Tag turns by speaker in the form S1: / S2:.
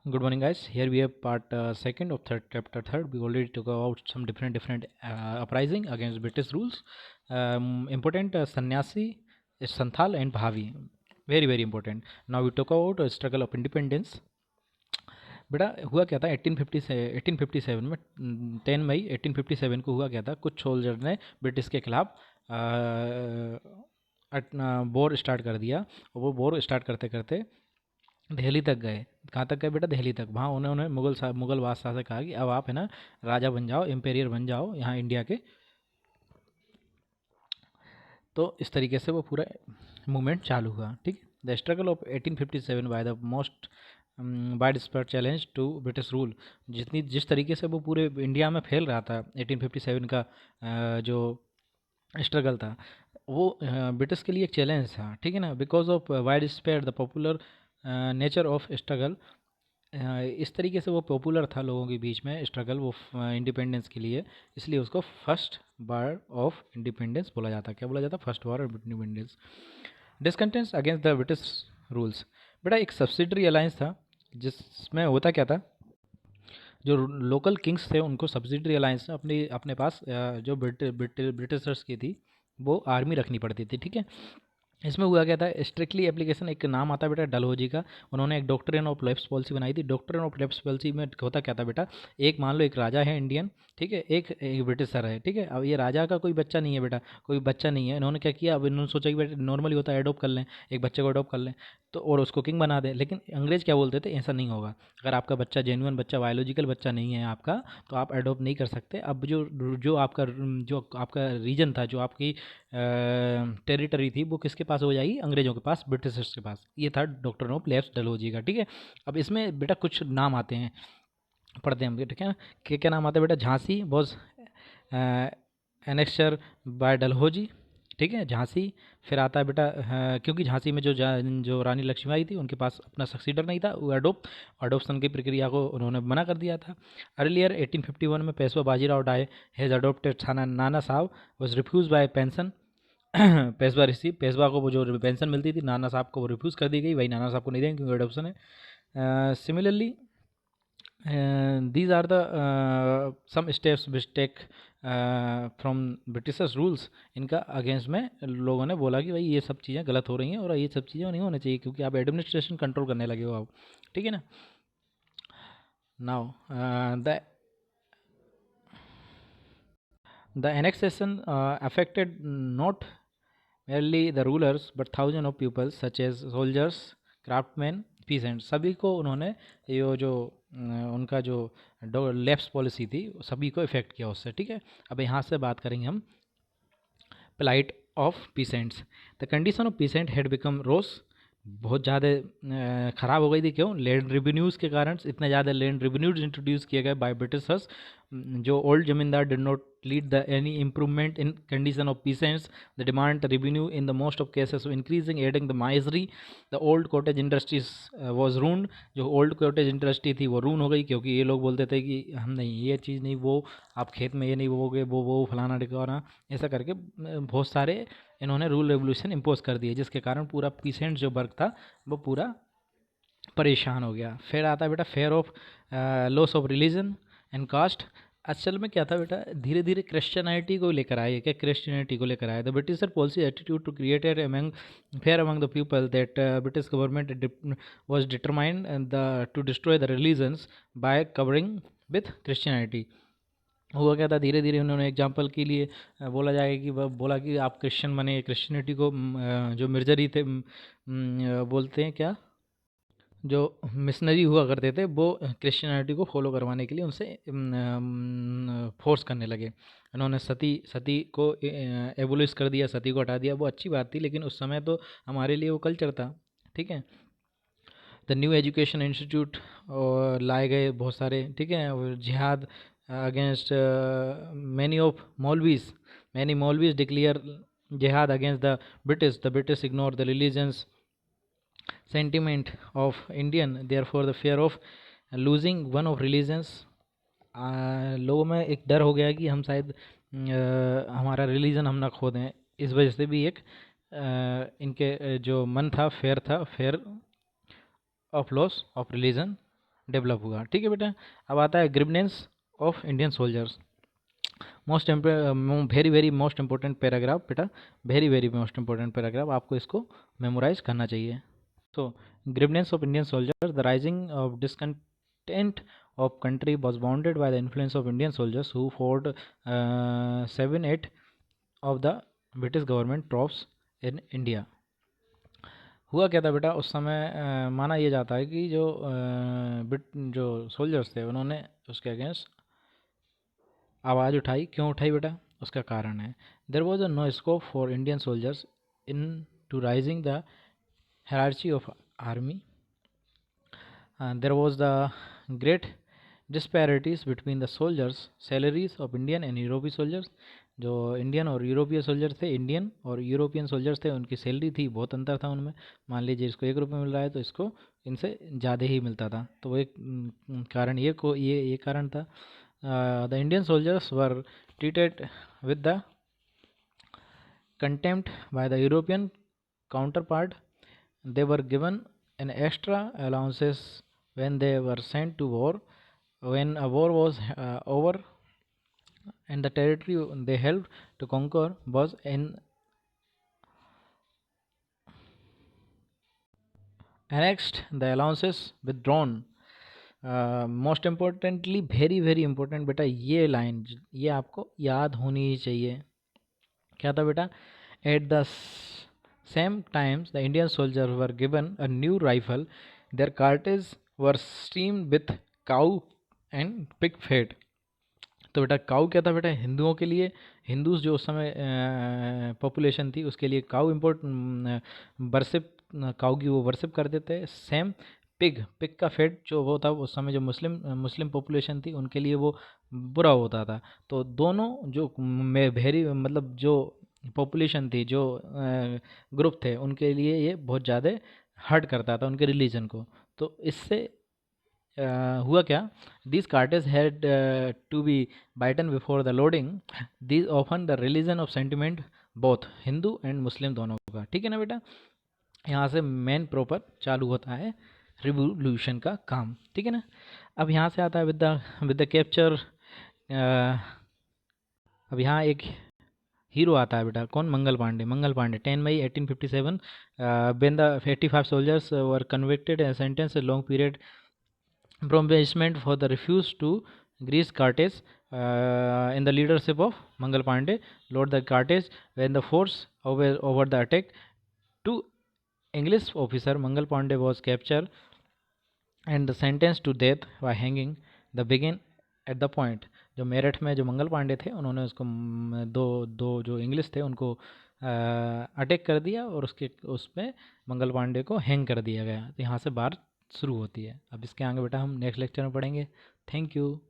S1: Good morning, guys. Here we have part second of third chapter third. We already talk about some different uprising against British rules. Important sannyasi, Santhal and Bhavi. Very important. Now we talk about struggle of independence. बेटा हुआ क्या था 1850 से 1857 में 10 मई 1857 को हुआ क्या था। कुछ सोल्जर ने ब्रिटिश के खिलाफ वॉर स्टार्ट कर दिया और वो वॉर स्टार्ट करते करते दिल्ली तक गए। कहाँ तक गए बेटा? दिल्ली तक। वहाँ उन्होंने मुगल बादशाह से कहा कि अब आप है ना राजा बन जाओ, एम्पेरियर बन जाओ यहाँ इंडिया के। तो इस तरीके से वो पूरा मूवमेंट चालू हुआ। ठीक है। The struggle of 1857 by the most widespread challenge to British rule. जिस तरीके से वो पूरे इंडिया में फैल रहा था 1857 का जो स्ट्रगल था वो ब्रिटिश के लिए एक चैलेंज था। ठीक है ना। Because of wide spread the popular nature of struggle, इस तरीके से वो पॉपुलर था लोगों के बीच में स्ट्रगल वो इंडिपेंडेंस के लिए, इसलिए उसको फर्स्ट वार ऑफ इंडिपेंडेंस बोला जाता। क्या बोला जाता? First war of independence. डिसकंटेंट्स against the British rules. बेटा एक सब्सिडरी अलायंस था जिसमें होता क्या था, जो लोकल किंग्स थे उनको सब्सिडरी अलायंस में अपने अपने पास जो ब्रिटिशर्स की थी वो आर्मी रखनी पड़ती थी। ठीक है। इसमें हुआ क्या था, स्ट्रिक्टली एप्लीकेशन एक नाम आता है बेटा डलहौजी का। उन्होंने एक डॉक्ट्रिन ऑफ लेफ्ट पॉलिसी बनाई थी। डॉक्ट्रिन ऑफ लेफ्ट पॉलिसी में होता क्या था बेटा, एक मान लो एक राजा है इंडियन, ठीक है, एक ब्रिटिशर है। ठीक है। अब ये राजा का कोई बच्चा नहीं है बेटा, कोई बच्चा नहीं है। इन्होंने क्या किया, अब इन्होंने सोचा कि बेटा नॉर्मली होता है अडोप्ट कर लें, एक बच्चे को अडोप्ट कर लें तो और उसको किंग बना दें। लेकिन अंग्रेज़ क्या बोलते थे, ऐसा नहीं होगा। अगर आपका बच्चा जेन्युइन बच्चा बायोलॉजिकल बच्चा नहीं है आपका तो आप अडोप्ट नहीं कर सकते। अब जो आपका रीजन था, जो आपकी टेरिटरी थी, वो किसके पास हो जाएगी? अंग्रेज़ों के पास, ब्रिटिशर्स के पास। ये था डॉक्टर ऑफ लेफ्ट डलहौजी का। ठीक है। अब इसमें बेटा कुछ नाम आते हैं, पढ़ते हैं हम। ठीक है ना। क्या क्या नाम आते हैं बेटा? Jhansi was annexed by Dalhousie. ठीक है, झांसी। फिर आता है बेटा क्योंकि झांसी में जो रानी लक्ष्मीबाई थी उनके पास अपना सक्सीडर नहीं था, वो अडोप्शन की प्रक्रिया को उन्होंने मना कर दिया था। अर्लियर 1851 में Peshwa Bajirao died has adopted Nana Sahib was refused by pension. Peshwa को वो जो पेंशन मिलती थी नाना साहब को वो रिफ्यूज़ कर दी गई। वही नाना साहब को नहीं देंगे क्योंकि अडोप्शन है। Similarly these are the some steps which take from British rules. इनका अगेंस्ट में लोगों ने बोला कि भाई ये सब चीज़ें गलत हो रही हैं और ये सब चीज़ें नहीं होनी चाहिए क्योंकि आप एडमिनिस्ट्रेशन कंट्रोल करने लगे हो आप। ठीक है ना। Now the annexation affected not merely the rulers but thousands of people such as soldiers, craftsmen, peasants। सभी को उन्होंने ये जो उनका जो लेफ्ट पॉलिसी थी सभी को इफेक्ट किया उससे। ठीक है। अब यहाँ से बात करेंगे हम plight of peasants. The condition of peasant had become worse. बहुत ज़्यादा ख़राब हो गई थी। क्यों? लैंड रिवेन्यूज़ के कारण इतने ज़्यादा लैंड रिवेन्यूज इंट्रोड्यूस किए गए बाय ब्रिटिशर्स। जो old zamindar did not lead the any improvement in condition of peasants. The demand revenue in the most of cases increasing adding the misery. The old cottage industries was ruined. जो old cottage industry थी वो रून हो गई क्योंकि ये लोग बोलते थे कि हम नहीं, ये चीज़ नहीं, वो आप खेत में ये नहीं बोओगे, वो फलाना ढिकाना, ऐसा करके बहुत सारे इन्होंने रूल रेवोल्यूशन इम्पोज कर दिए जिसके कारण पूरा पीसेंट जो वर्ग था वो पूरा परेशान हो गया। फिर आता है बेटा fear of loss of religion and caste. असल में क्या था बेटा, धीरे धीरे क्रिश्चियनिटी को लेकर आए। क्या क्रिश्चियनिटी को लेकर आए? The Britisher policy attitude to created among fear among the people that British government was determined the to destroy the religions by covering with Christianity. हुआ क्या था, धीरे धीरे उन्होंने एग्जाम्पल के लिए बोला जाएगा कि बोला कि आप क्रिश्चियन बने। क्रिश्चियनिटी को जो मिर्जरी थे बोलते हैं क्या, जो मिशनरी हुआ करते थे वो क्रिश्चियनिटी को फॉलो करवाने के लिए उनसे फोर्स करने लगे। उन्होंने सती को एबोलिश कर दिया, सती को हटा दिया। वो अच्छी बात थी लेकिन उस समय तो हमारे लिए वो कल्चर था। ठीक है। द न्यू एजुकेशन इंस्टीट्यूट लाए गए बहुत सारे। ठीक है। और जिहाद अगेंस्ट मैनी मौलवीज डिक्लेयर जिहाद against the British ignore the religions sentiment of Indian there for the fear of losing one of religions. लोगों में एक डर हो गया कि हम शायद हमारा रिलीजन हम ना खो दें। इस वजह से भी एक इनके जो मन था, fear of loss of religion develop हुआ। ठीक है बेटा। अब आता है grievance of Indian soldiers. Most very very most important paragraph बेटा, very very most important paragraph, आपको इसको मेमोराइज करना चाहिए। So, grievances of Indian soldiers, the rising of discontent of country was bounded by the influence of Indian soldiers who fought 7-8 of the British government troops in India। हुआ क्या था बेटा उस समय, माना यह जाता है कि जो सोल्जर्स थे उन्होंने उसके अगेंस्ट आवाज़ उठाई। क्यों उठाई बेटा, उसका कारण है, there was a no scope for Indian soldiers in to rising the hierarchy of army, and there was the great disparities between the soldiers salaries of Indian and European soldiers। जो Indian और यूरोपीय soldiers थे, Indian और European soldiers थे, उनकी salary थी, बहुत अंतर था उनमें। मान लीजिए इसको 1 रुपये मिल रहा है तो इसको इनसे ज़्यादा ही मिलता था। तो वो एक कारण ये कारण था। The Indian soldiers were treated with the contempt by the European counterpart। They were given an extra allowances when they were sent to war. When a war was over and the territory they helped to conquer was annexed, the allowances withdrawn। Most importantly very very important बेटा, ये line ये आपको याद होनी ही चाहिए। क्या था बेटा, at the same times the Indian soldiers were given a new rifle, their cartridges were steamed with cow and pig fat। तो बेटा काऊ क्या था बेटा, हिंदुओं के लिए, हिंदूज जो उस समय पॉपुलेशन थी उसके लिए काऊ वर्शिप, काऊ की वो वर्शिप करते थे। सेम पिग, पिग का फेट जो वो था उस समय जो मुस्लिम पॉपुलेशन थी उनके लिए वो बुरा होता था। तो दोनों जो भेरी मतलब जो पॉपुलेशन थी, जो ग्रुप थे, उनके लिए ये बहुत ज़्यादा हर्ट करता था उनके रिलीजन को। तो इससे हुआ क्या, this cartridge had to be bitten before the loading, this offend the religion of sentiment both Hindu and Muslim दोनों का। ठीक है ना बेटा, यहाँ से मेन प्रॉपर चालू होता है रिवोल्यूशन का काम। ठीक है ना। अब यहाँ से आता है विद द कैप्चर। अब यहाँ एक हीरो आता है बेटा, कौन, मंगल पांडे। मंगल पांडे 10 मई 1857 when the 85 soldiers were convicted and sentenced a long period imprisonment for the refuse to grease Carthage in the leadership of Mangal Pandey, Lord the Carthage, when the force over the attack, two English officer Mangal Pandey was captured and sentenced to death by hanging, the begin at the point। जो मेरठ में जो मंगल पांडे थे उन्होंने उसको दो जो English थे उनको अटैक कर दिया और उसमें मंगल पांडे को हैंग कर दिया गया। तो यहाँ से बात शुरू होती है। अब इसके आगे बेटा हम नेक्स्ट लेक्चर में पढ़ेंगे। Thank you.